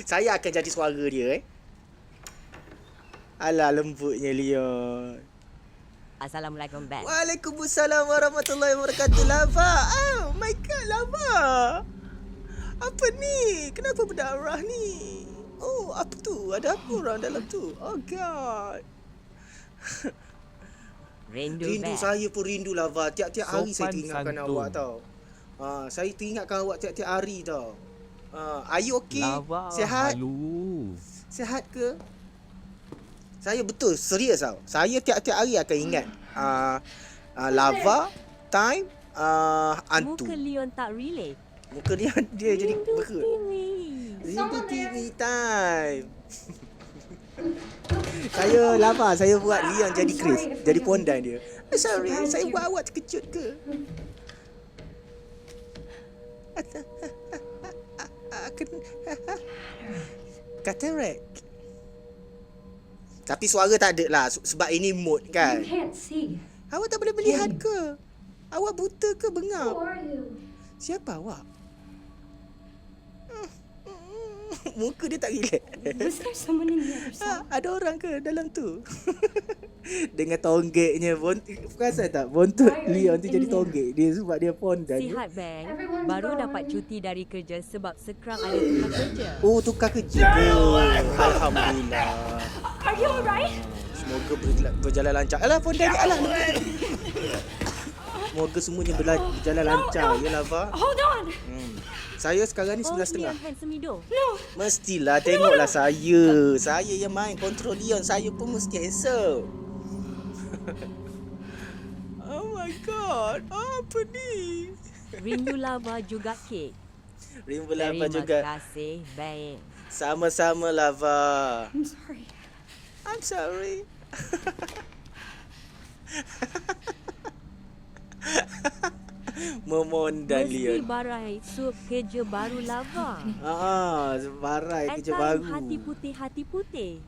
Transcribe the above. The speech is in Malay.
Saya akan jadi suara dia Alah lembutnya Leon. Assalamualaikum, Ben. Waalaikumsalam warahmatullahi wabarakatuh. Lava. Oh my god, Lava. Apa ni? Kenapa berdarah ni? Oh, apa tu? Ada apa orang dalam tu? Oh god. Rindu, Rindu Ben. saya pun rindu Lava. Tiap-tiap hari saya Sopan teringatkan santun. awak tau. Saya teringatkan awak tiap-tiap hari tau. Are you okay? Lava Sihat? halus. Sihat ke? Saya betul, serius tau. Saya tiap-tiap hari akan ingat Lava, Time, Antu. Muka Leon tak relate. Muka dia jadi Rindu berut. TV. Rindu TV Time. Saya Lava, saya buat Leon jadi Chris, jadi pondan dia. Sorry, saya buat awak terkejut ke? Cataract. Tapi suara tak ada lah sebab ini mood kan. You can't see. Awak tak boleh melihat ke? Awak buta ke Who bengap? are you? Siapa awak? Muka dia tak relax. Was there someone in the other cell? Ada orang ke dalam tu? Dengan tonggeknya perasan tak? Bontot Leon tu jadi tonggek dia sebab dia pondan. Sihat, Ben. Everyone's Baru gone. dapat cuti dari kerja sebab sekarang ada tukar kerja. Oh, tukar kerja ke? Alhamdulillah. Are you alright? Semoga berjalan lancar. Alah, pondan ni. Alah. Semoga semuanya berjalan lancar. Ya, Lava. Hold on. Saya sekarang ni Oh, 11.30. Leon handsome hidup. No. Mestilah tengoklah saya. Saya yang main kontrol Leon. Saya pun mesti handsome. Oh my god. Apa ni? Rindu Lava juga kek. Rindu Lava juga. Terima kasih, Ben. Sama-sama Lava. I'm sorry. I'm sorry. Memondan Mesti Leon. barai sup kerja baru Lava. Barai kerja At time baru. hati putih